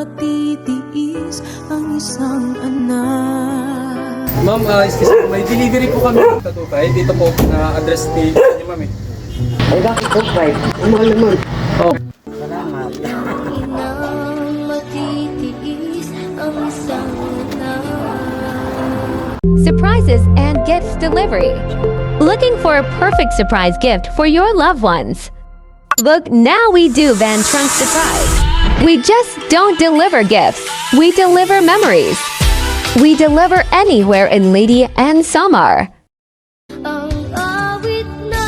matitiis ang isang anak. Ma'am, excuse me, may delivery po kami ng Tatupay. Dito po na address ni ma'am eh. Ay, bakit po, Pride? Mahal naman. Oh. Salamat. Inang matitiis ang isang anak. Surprises and gifts delivery. Looking for a perfect surprise gift for your loved ones? Look, now we do Van Trunk Surprise. We just don't deliver gifts, we deliver memories. We deliver anywhere in Lady and Samar. Ang awit na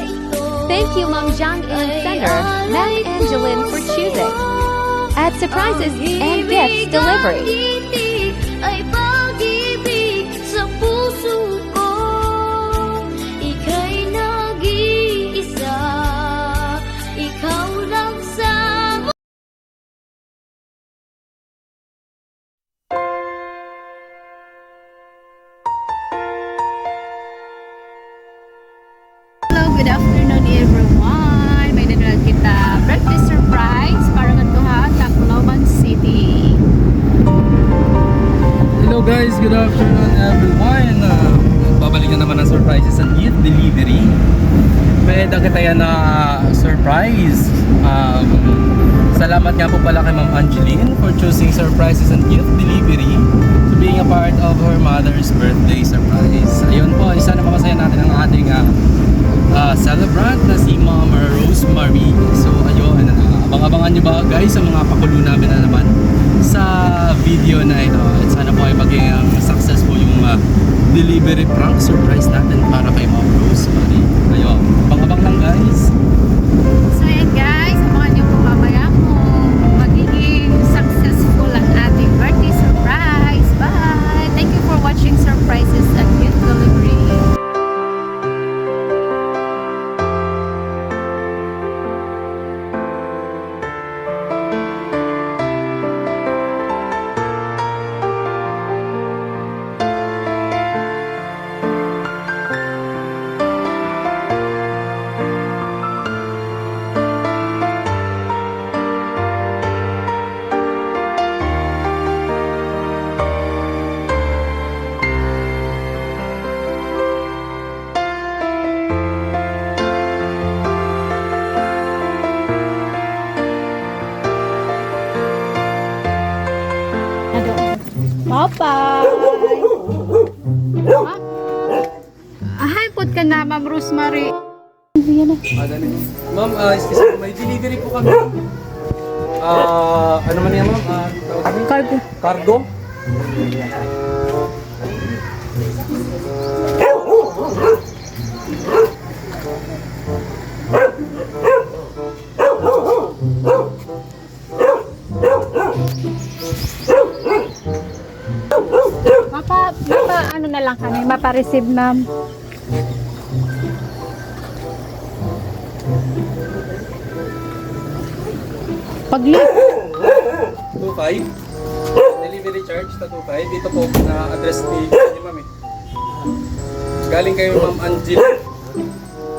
ito Thank you, Mom Jang and Center, Ma'am Angeline, for choosing. At Surprises and Gifts Delivery. ay pag-ibig sa puso ko. Ika'y nag-iisa, ikaw lang sa Hello, good afternoon everyone. May nagdala kita breakfast surprise para kantuhan Tacloban City. Hello guys, good afternoon everyone. Babalik na naman ang surprises and gift delivery. May kita na surprise. Salamat nga po pala kay Ma'am Angeline for choosing surprises and gift delivery to being a part of her mother's birthday surprise. Ayun po, isa na makasaya natin ang ating celebrant na si Ma'am Rosemary. So ayun, abang-abangan nyo ba guys sa mga pakulo namin na naman sa video na ito. At sana po ay maging successful yung delivery prank surprise natin para kay Ma'am Rosemary. Ayun, abang-abang lang guys. So yan guys, abangan niyo po mamaya kung magiging successful ang ating birthday surprise. Bye! Thank you for watching Surprises and Gift Delivery. Bye-bye! Ahay, put ka na, Ma'am Rosemary. Ma'am, excuse me, may delivery po kami. Ano man yan ma'am? Cargo. Cargo? Ano na lang kami, mapa-receive ma'am. Pag-lift. 2.5 delivery charge na 2.5 dito po na address ni ma'am eh. Galing kayo Ma'am Angeline.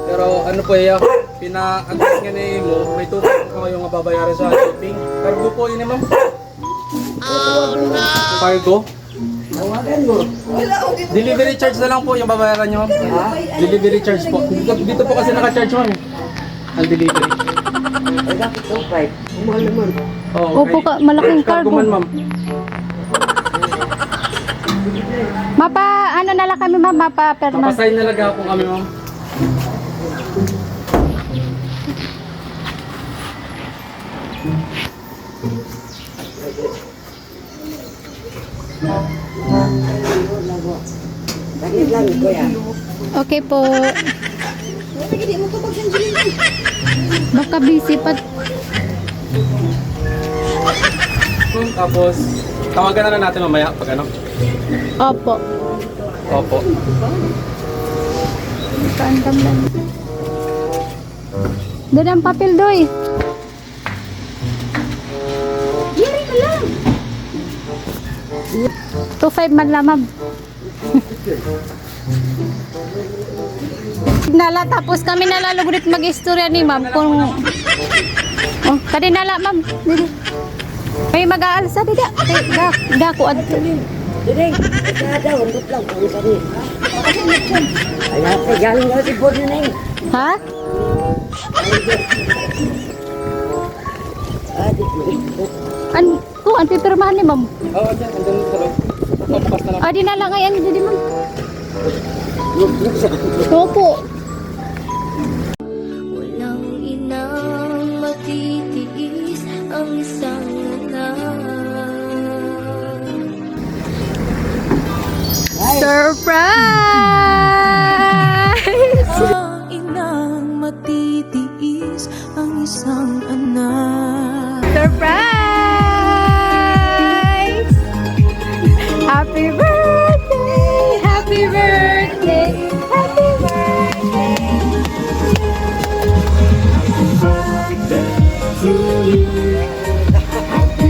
Pero ano po pina-address nga ni mo, may 2.5 po kayong babayaran sa shipping. Cargo po yun eh ma'am. Oh no! Cargo? Delivery charge na lang po yung babayaran nyo ma'am. Delivery charge po. Dito po kasi naka-charge ma'am. Ang delivery. Ay, bakit po, Pride? Mahal naman. Oh, Opo ka, malaking cargo cargo. man ma'am. Mapa, ano na lang kami ma'am, mapa perma. Papasign na lang po kami ma'am. Bakit lang, kuya? Okay po. Baka busy pa. Tapos, tawagan na lang natin mamaya pag ano. Opo. Opo. Kaandam lang. Doon ang papel doy. Yari ka lang. 2.5 man lang ma'am. Nala, tapos kami nalalugrit mag-istorya ni ma'am kung... Oh, kadi nala ma'am. Dili. May mag-aalsa dida. Dako adto. Direng, kaya daw, andot lang kung kami. Ay, ate, galing daw si Bod na yun. Ha? Ate, ito. An pipirmahan ni ma'am. Oo, dyan. Andun sa loob. Pagpas na lang. Di na lang ayan dito ma'am. Opo. Walang inang matitiis ang isang anak. Surprise! Ang inang matitiis ang isang anak. Surprise! Happy birthday! Happy birthday! Happy birthday! Happy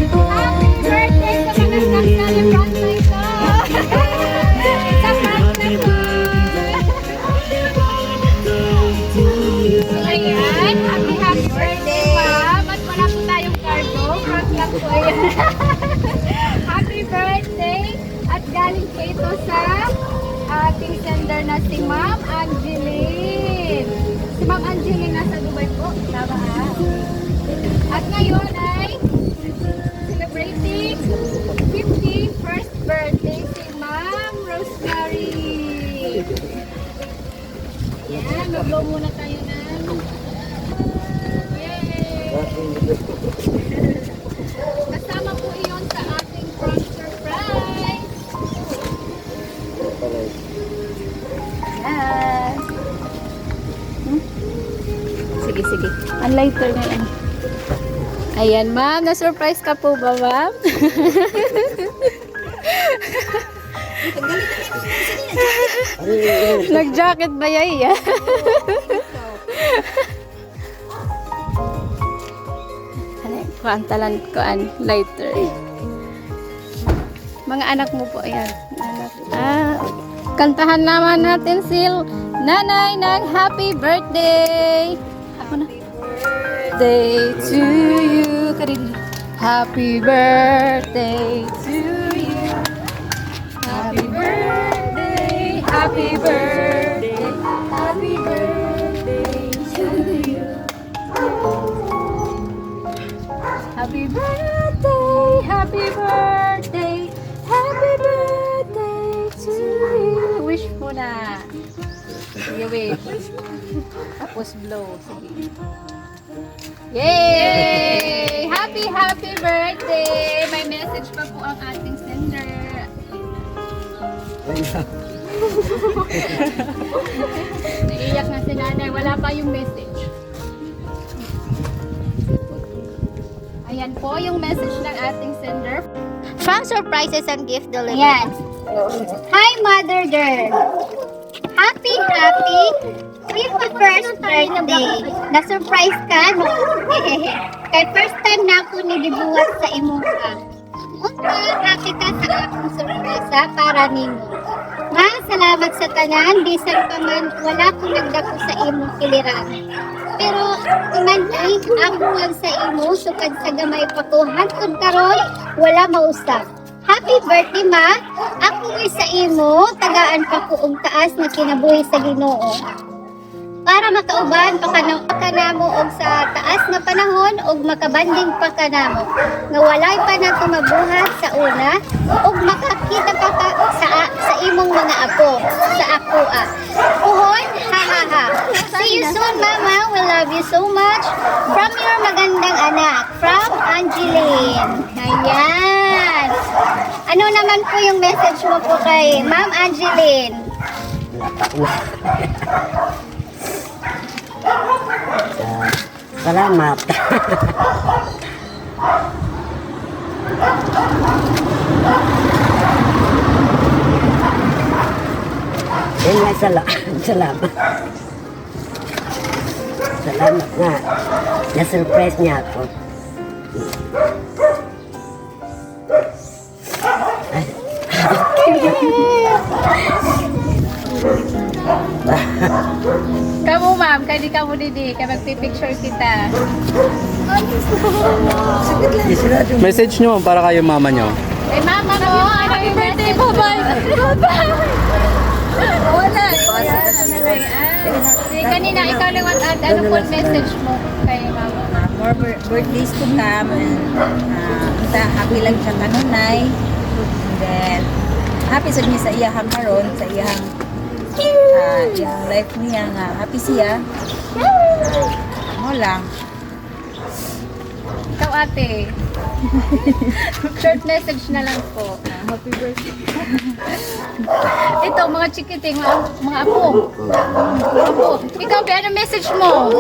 birthday sa mga nag-celebrant na ito! It's a prank na po! Ayan, happy birthday, ma'am! At wala po tayong cargo. Prank lang po yan. Happy birthday! At galing po ito sa ating sender na si Ma'am Angeline. Si Ma'am Angeline nasa Dubai po. Tama ha? At ngayon ay celebrating 51st birthday si Ma'am Rosemary. Yan, mag-blow muna tayo ng yay! Kasama po iyon sa ating prank surprise. Yes. Sige, sige. Ang lighter ngayon. Ayan, ma'am. Na-surprise ka po ba, ma'am? Nag-jacket ba yay? Kuantalan ko an lighter. Mga anak mo po, ayan. Anak. Kantahan naman natin si Nanay ng happy birthday. Ako na. Birthday to you. Happy birthday to you. Happy birthday. Happy birthday. Happy birthday to you. Happy birthday. Happy birthday. Happy birthday to you. Wish mo na. Sige, wish. Tapos blow. Sige. Yay! Happy, happy birthday! May message pa po ang ating sender. Naiiyak na si nanay. Wala pa yung message. Ayan po yung message ng ating sender. From Surprises and Gift Delivery. Yes. Hi, Mother Girl. Happy 51st birthday. Na-surprise ka, no? Kay first time na ako nigibuhat sa imo ka. Unta, happy ka sa akong surpresa para nimo. Ma, salamat sa tanan. Bisan pa man, wala ko nagdako sa imo kiliran. Pero, iman-ay, ako lang sa imo, sukad sa gamay pa ko. Hantod karon, wala mausap. Happy birthday, ma! Ako ay sa imo, tagaan pa ko og taas na kinabuhi sa Ginoo. Para makauban pa ka namo og sa taas na panahon og makabanding pa ka namo. Nga walay pa nato mabuhat sa una og makakita pa ka sa imong mga apo, sa akoa. Puhon, ha ha ha. See you soon, Mama. We love you so much. From your magandang anak, from Angeline. Ayan. Ano naman po yung message mo po kay Ma'am Angeline? Salamat. Yan nga, salamat. Salamat nga. Na-surprise niya ako. Kamu, ma'am, kay di ka mo didi, kaya magpipicture kita. Message nyo para kayo mama nyo. Kay mama mo, happy birthday, bye-bye! Bye-bye! Wala, si kanina, ikaw lang ano po message mo kay mama? More birthdays to come and happy lang siya kanunay. And then happy sa niya sa iyahang karon, sa iyahang iyang life niya nga happy siya. Mo lang. Ikaw ate. Short message na lang po. Happy birthday. Ito, mga chikiting, mga apo. Ikaw, Be, ano message mo?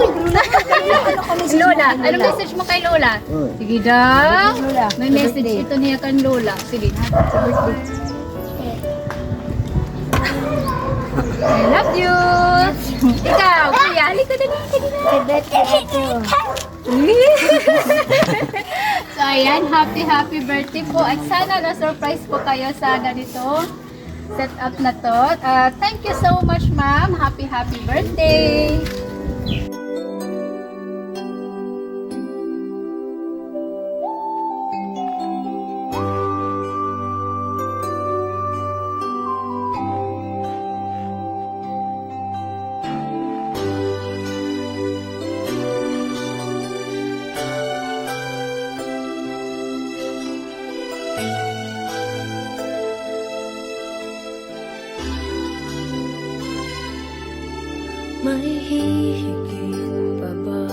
Lola, ano message mo kay Lola? Sige daw. May message ito niya kan Lola. Sige. I love you. Ikaw, kuya, halika na So ayan, happy birthday po at sana na-surprise po kayo sa ganito set up na to. Thank you so much ma'am. Happy birthday. May hihigit pa ba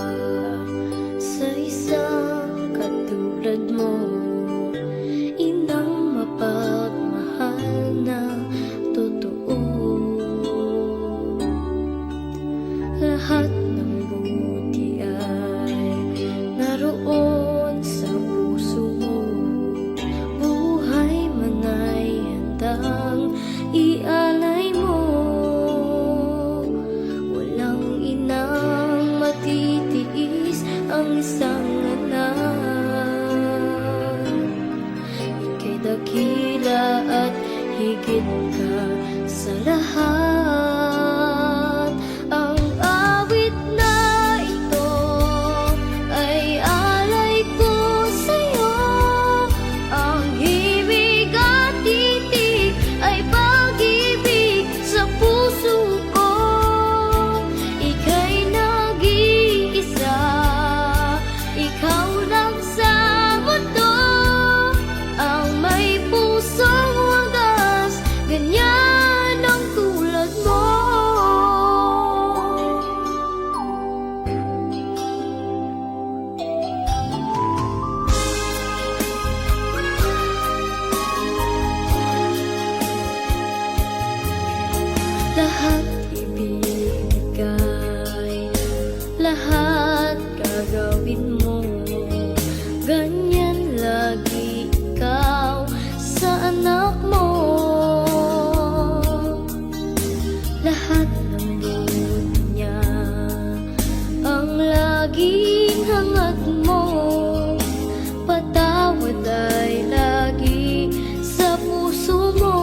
sa isang katulad mo? Inang mapagmahal na totoo. Lahat ng buti ay naroon sa puso mo. Buhay man ay handang ialay mo. Matitiis ang isang anak. Ika'y dakila at higit ka sa lahat. Ang awit na ito ay alay ko sa'yo. Ang himig at titig ay pag-ibig sa puso ko. Ikaw lang sa mundo ang may pusong wagas, ganyan ang tulad mo. Lahat ibigay, lahat gagawin mo. Ganyan lagi ikaw sa anak mo. Lahat ng buti niya ang laging hangad mo. Patawad ay lagi sa puso mo.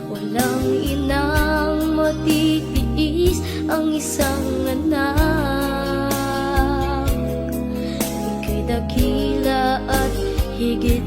Walang inang matitiis ang isang anak. Dakila at higit